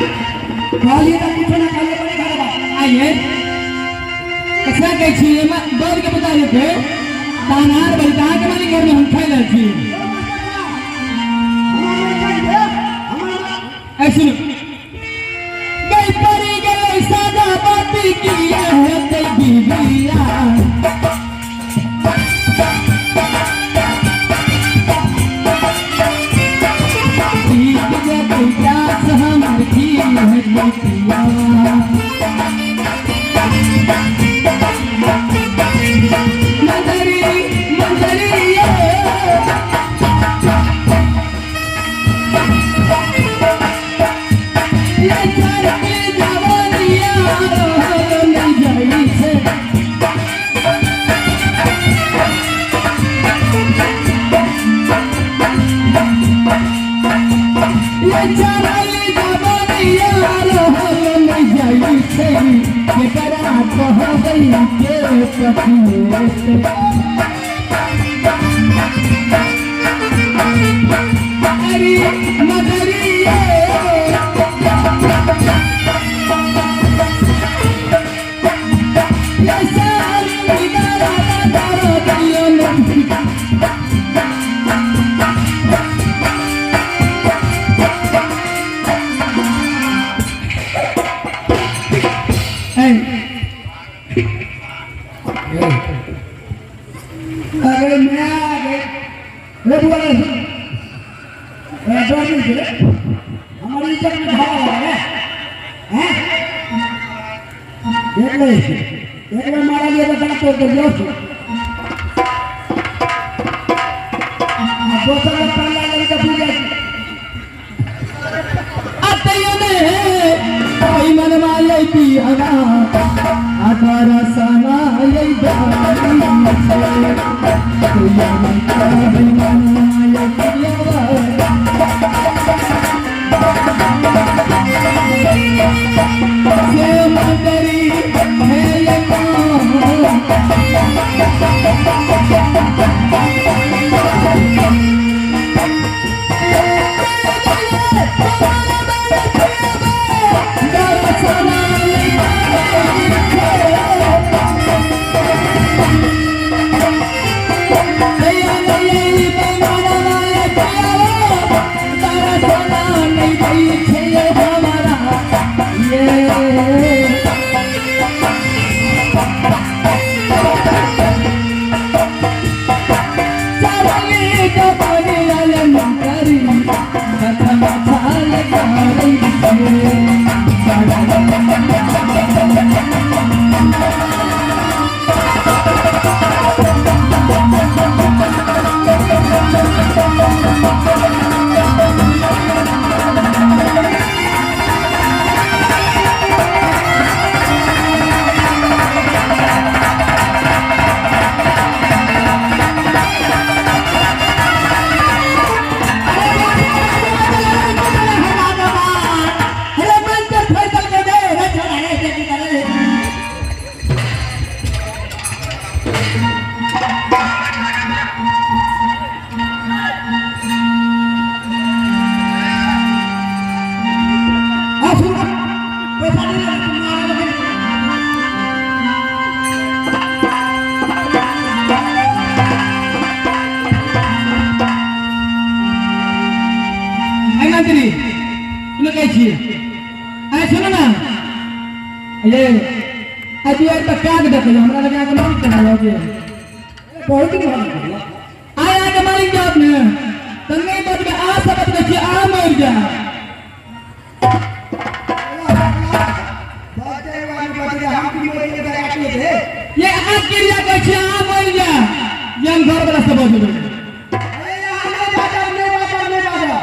खाली ना कुछ ना खाली बड़े घर बा आइए कैसा कह छी ये मत बोल के बता देते तानार बलता के मानी घर में हम खाई ले छी ऐसे गई परी गई सादा बात किया है तेरी बिया अरे मैं हमारी इज्जत में धावा लगा है एक बार मारा गया बता तो दो दूसरा पहला लड़का पूजा आते ने कोई मन माले पिया आधारा सना ये दारी तू मन कोई मन माले पिया ये मंदरी है ये ये आज यार तक क्या देख लो हमरा लगे आगे नहीं करना लगे बहुत ही भारी आया के मालिक जात ने तन्ने बात में आ सबत देखिए आ मर जा बाते वाली बात हम की बोल के आके दे ये आ क्रिया कहछे आ मर जा ये हम घर वाला सब बोल अरे यहां नहीं बाजा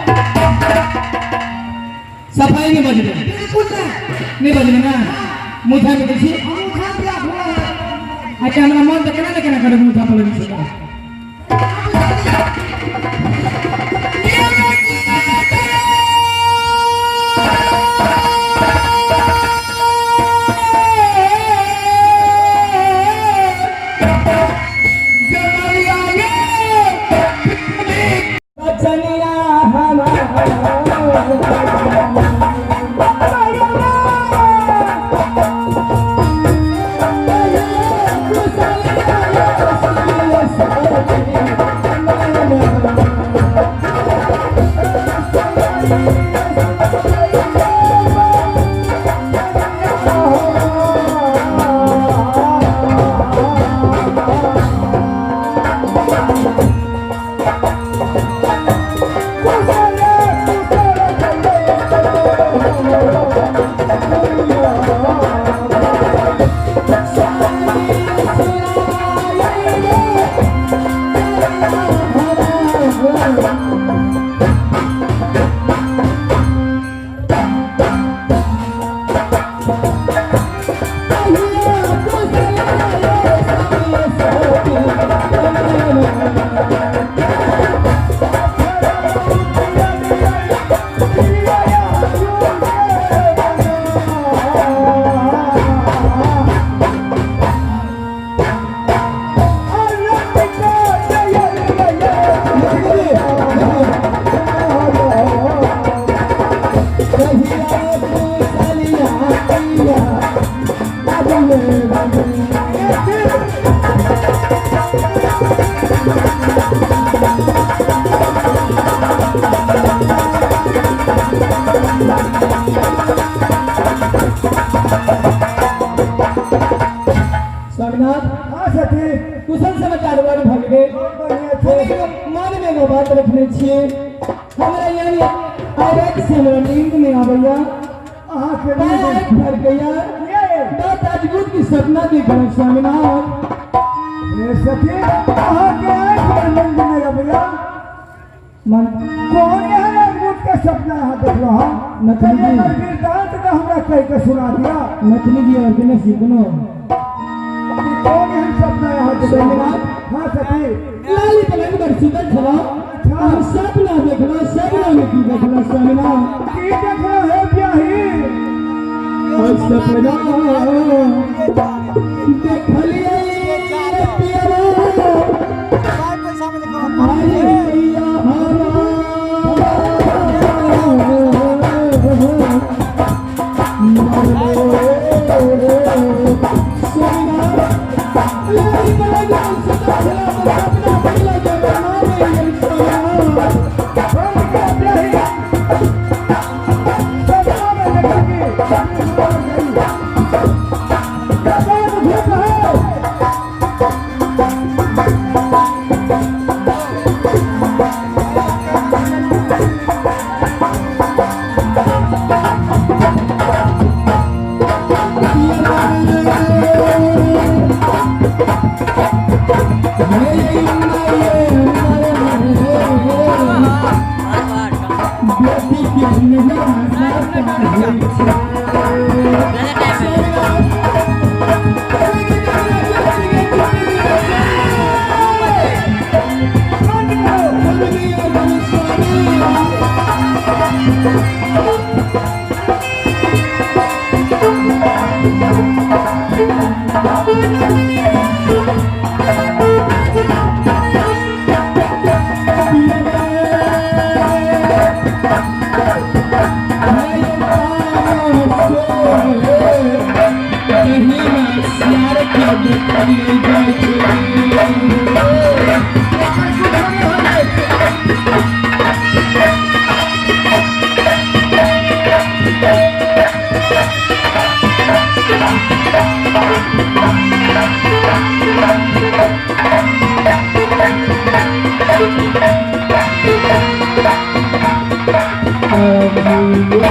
सफाई में बज रहे बिल्कुल नहीं बज रहे ना मुठा में देखिए मुठा क्या हुआ अच्छा हमरा मन तो केना केना करे मुठा पर लगी से चनिया हमारा छे हमरा यानी आरत से हमरा नींद में आवैया आंख में भर गया मैं ताजगुद की सपना देख रहा स्वामीनाथ ए सखी कहां के आंख में नींद में आवैया मन कौन है ताजगुद का सपना है देख लो हां नथनी जी वृतांत का हमरा कह के सुना दिया नथनी जी और बिना सीखनो कौन है सपना है स्वामीनाथ हां सखी लाली पलंग पर सुतल छला हम सपना देखला सपना में की देखला स्वामीनाथ की देखला है ब्याही और सपना देखलिए पियारा आए भैया Oh,